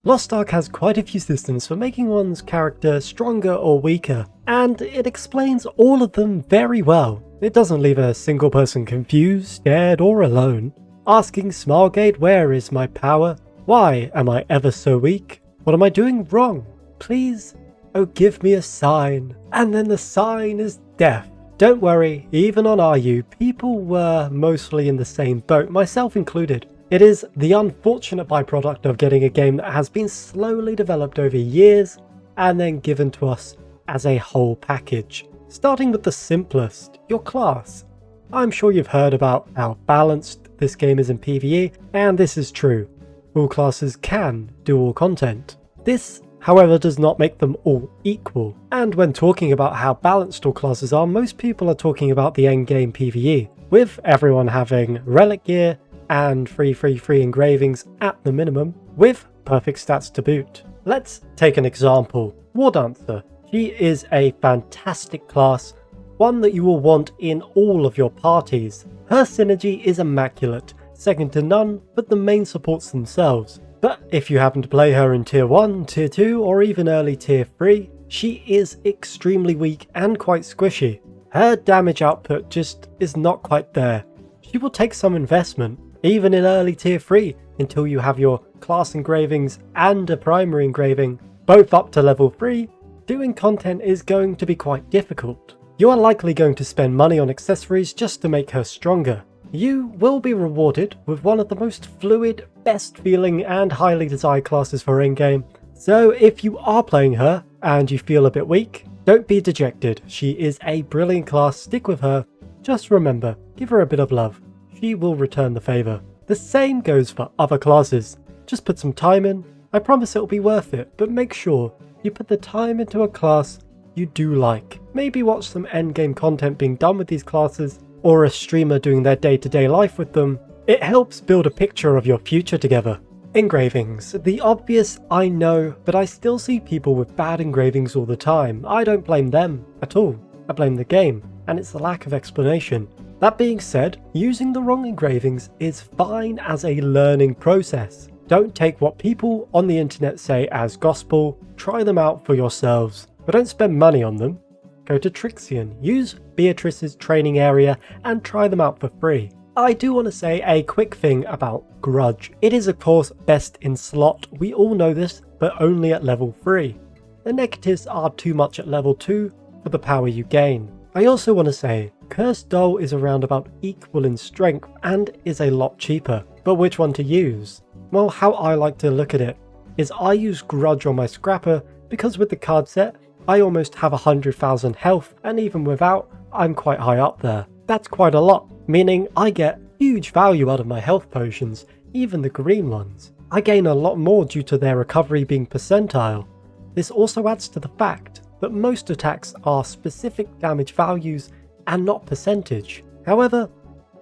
Lost Ark has quite a few systems for making one's character stronger or weaker, and it explains all of them very well. It doesn't leave a single person confused, scared, or alone. Asking Smilegate, where is my power? Why am I ever so weak? What am I doing wrong? Please, oh give me a sign. And then the sign is death. Don't worry, even on RU, people were mostly in the same boat, myself included. It is the unfortunate byproduct of getting a game that has been slowly developed over years and then given to us as a whole package. Starting with the simplest, your class. I'm sure you've heard about how balanced this game is in PvE, and this is true. All classes can do all content. This, however, does not make them all equal. And when talking about how balanced all classes are, most people are talking about the endgame PvE, with everyone having relic gear and free engravings at the minimum, with perfect stats to boot. Let's take an example. War Dancer. She is a fantastic class, one that you will want in all of your parties. Her synergy is immaculate, second to none, but the main supports themselves. But if you happen to play her in tier 1, tier 2, or even early tier 3, she is extremely weak and quite squishy. Her damage output just is not quite there. She will take some investment, even in early tier 3, until you have your class engravings and a primary engraving, both up to level 3, doing content is going to be quite difficult. You are likely going to spend money on accessories just to make her stronger. You will be rewarded with one of the most fluid, best feeling and highly desired classes for endgame. So if you are playing her and you feel a bit weak, don't be dejected. She is a brilliant class, stick with her. Just remember, give her a bit of love. She will return the favour. The same goes for other classes. Just put some time in. I promise it'll be worth it, but make sure you put the time into a class you do like. Maybe watch some endgame content being done with these classes, or a streamer doing their day-to-day life with them. It helps build a picture of your future together. Engravings. The obvious, I know, but I still see people with bad engravings all the time. I don't blame them at all. I blame the game, and it's the lack of explanation. That being said, using the wrong engravings is fine as a learning process. Don't take what people on the internet say as gospel, try them out for yourselves, but don't spend money on them. Go to Trixion, use Beatrice's training area and try them out for free. I do want to say a quick thing about Grudge. It is of course best in slot, we all know this, but only at level 3. The negatives are too much at level 2 for the power you gain. I also want to say, Cursed Doll is around about equal in strength and is a lot cheaper, but which one to use? Well, how I like to look at it is I use Grudge on my Scrapper because with the card set, I almost have 100,000 health, and even without, I'm quite high up there. That's quite a lot, meaning I get huge value out of my health potions, even the green ones. I gain a lot more due to their recovery being percentile. This also adds to the fact that most attacks are specific damage values and not percentage. However,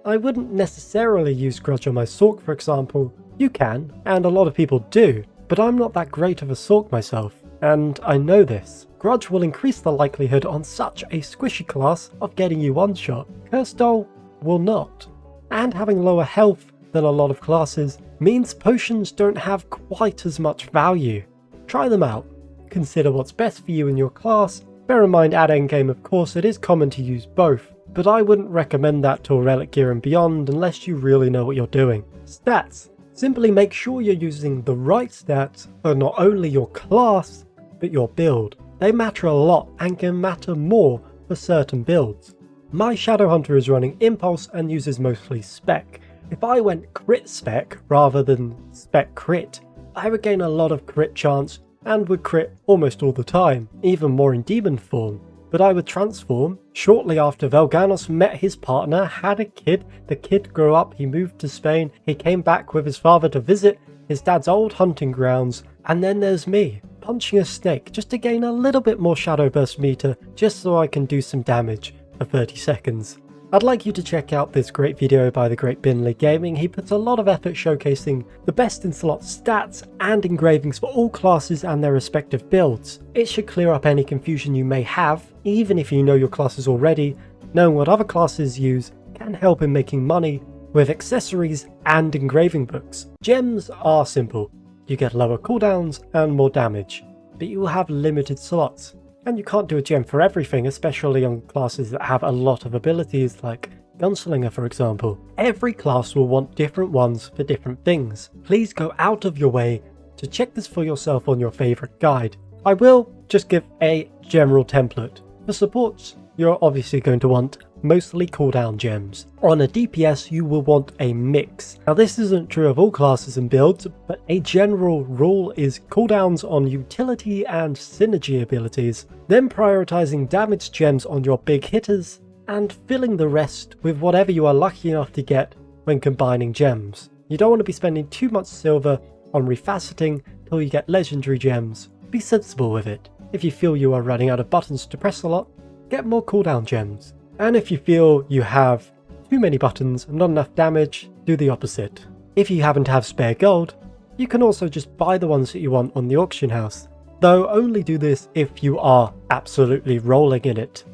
I wouldn't necessarily use Grudge on my Sork, for example. You can, and a lot of people do, but I'm not that great of a Sork myself, and I know this. Grudge will increase the likelihood on such a squishy class of getting you one shot. Cursed Doll will not, and having lower health than a lot of classes means potions don't have quite as much value. Try them out, consider what's best for you in your class. Bear in mind at endgame of course it is common to use both, but I wouldn't recommend that till relic gear and beyond unless you really know what you're doing. Stats. Simply make sure you're using the right stats for not only your class, but your build. They matter a lot and can matter more for certain builds. My Shadowhunter is running Impulse and uses mostly Spec. If I went Crit Spec rather than Spec Crit, I would gain a lot of crit chance and would crit almost all the time, even more in demon form. But I would transform shortly after Velganos met his partner, had a kid, the kid grew up, he moved to Spain, he came back with his father to visit his dad's old hunting grounds, and then there's me, punching a snake just to gain a little bit more shadow burst meter, just so I can do some damage for 30 seconds. I'd like you to check out this great video by the great Binley Gaming. He puts a lot of effort showcasing the best in slot stats and engravings for all classes and their respective builds. It should clear up any confusion you may have, even if you know your classes already. Knowing what other classes use can help in making money with accessories and engraving books. Gems are simple. you get lower cooldowns and more damage, but you will have limited slots. And you can't do a gem for everything, especially on classes that have a lot of abilities like Gunslinger for example. Every class will want different ones for different things. Please go out of your way to check this for yourself on your favourite guide. I will just give a general template. For supports, you're obviously going to want mostly cooldown gems. On a DPS, you will want a mix. Now this isn't true of all classes and builds, but a general rule is cooldowns on utility and synergy abilities, then prioritizing damage gems on your big hitters, and filling the rest with whatever you are lucky enough to get when combining gems. You don't want to be spending too much silver on refaceting till you get legendary gems. Be sensible with it. If you feel you are running out of buttons to press a lot, get more cooldown gems. And if you feel you have too many buttons and not enough damage, do the opposite. If you happen to have spare gold, you can also just buy the ones that you want on the auction house. Though only do this if you are absolutely rolling in it.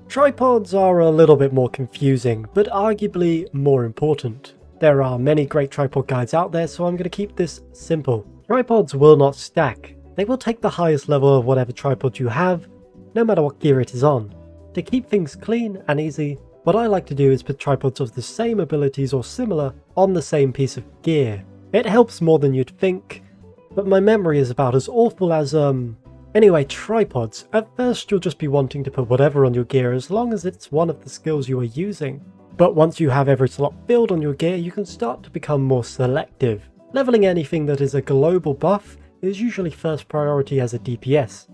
Tripods are a little bit more confusing, but arguably more important. There are many great tripod guides out there, so I'm going to keep this simple. Tripods will not stack. They will take the highest level of whatever tripod you have, no matter what gear it is on. To keep things clean and easy, what I like to do is put tripods of the same abilities or similar on the same piece of gear. It helps more than you'd think, but my memory is about as awful as Anyway, tripods. At first you'll just be wanting to put whatever on your gear as long as it's one of the skills you are using. But once you have every slot filled on your gear, you can start to become more selective. Leveling anything that is a global buff is usually first priority as a DPS.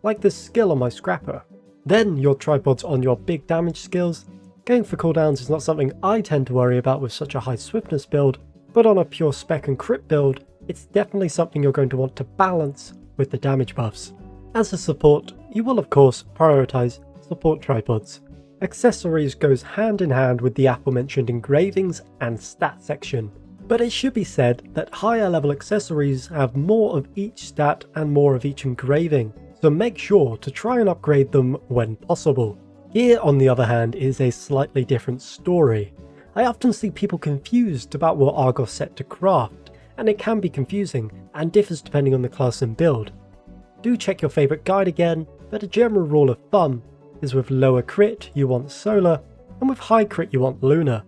Like this skill on my scrapper. Then your tripods on your big damage skills. Going for cooldowns is not something I tend to worry about with such a high swiftness build, but on a pure spec and crit build, it's definitely something you're going to want to balance with the damage buffs. As a support, you will of course prioritize support tripods. Accessories goes hand in hand with the aforementioned engravings and stat section. But it should be said that higher level accessories have more of each stat and more of each engraving, so make sure to try and upgrade them when possible. Gear on the other hand is a slightly different story. I often see people confused about what Argos set to craft, and it can be confusing and differs depending on the class and build. Do check your favourite guide again, but a general rule of thumb is with lower crit you want solar, and with high crit you want lunar.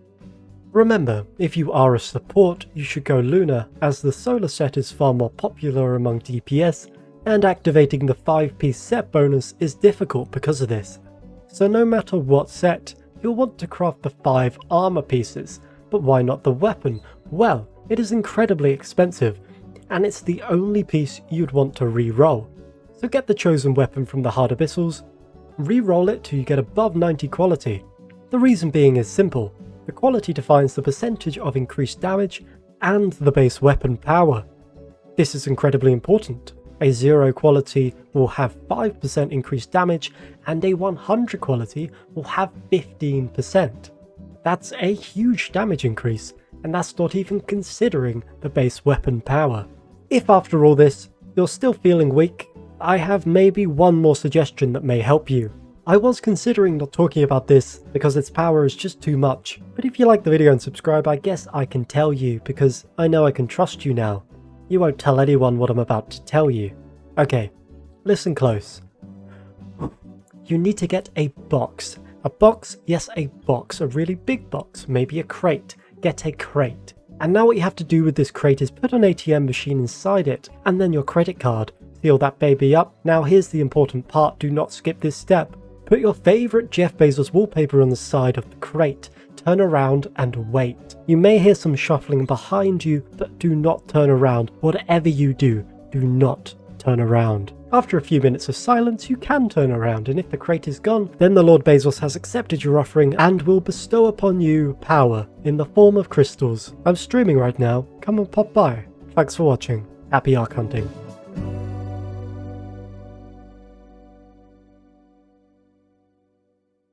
Remember, if you are a support you should go lunar, as the solar set is far more popular among DPS, and activating the 5-piece set bonus is difficult because of this. So no matter what set, you'll want to craft the 5 armor pieces, but why not the weapon? Well, it is incredibly expensive, and it's the only piece you'd want to re-roll. So get the chosen weapon from the hard abyssals, re-roll it till you get above 90 quality. The reason being is simple. The quality defines the percentage of increased damage and the base weapon power. This is incredibly important. A 0 quality will have 5% increased damage, and a 100 quality will have 15%. That's a huge damage increase, and that's not even considering the base weapon power. If after all this, you're still feeling weak, I have maybe one more suggestion that may help you. I was considering not talking about this because its power is just too much, but if you like the video and subscribe, I guess I can tell you because I know I can trust you now. You won't tell anyone what I'm about to tell you. Okay, listen close. You need to get a box. A box, yes, a box, a really big box, maybe a crate. Get a crate. And now what you have to do with this crate is put an ATM machine inside it, and then your credit card. Seal that baby up. Now here's the important part, do not skip this step. Put your favourite Jeff Bezos wallpaper on the side of the crate. Turn around and wait. You may hear some shuffling behind you, but do not turn around. Whatever you do, do not turn around. After a few minutes of silence, you can turn around, and if the crate is gone, then the Lord Bezos has accepted your offering and will bestow upon you power in the form of crystals. I'm streaming right now, come and pop by. Thanks for watching. Happy arc hunting.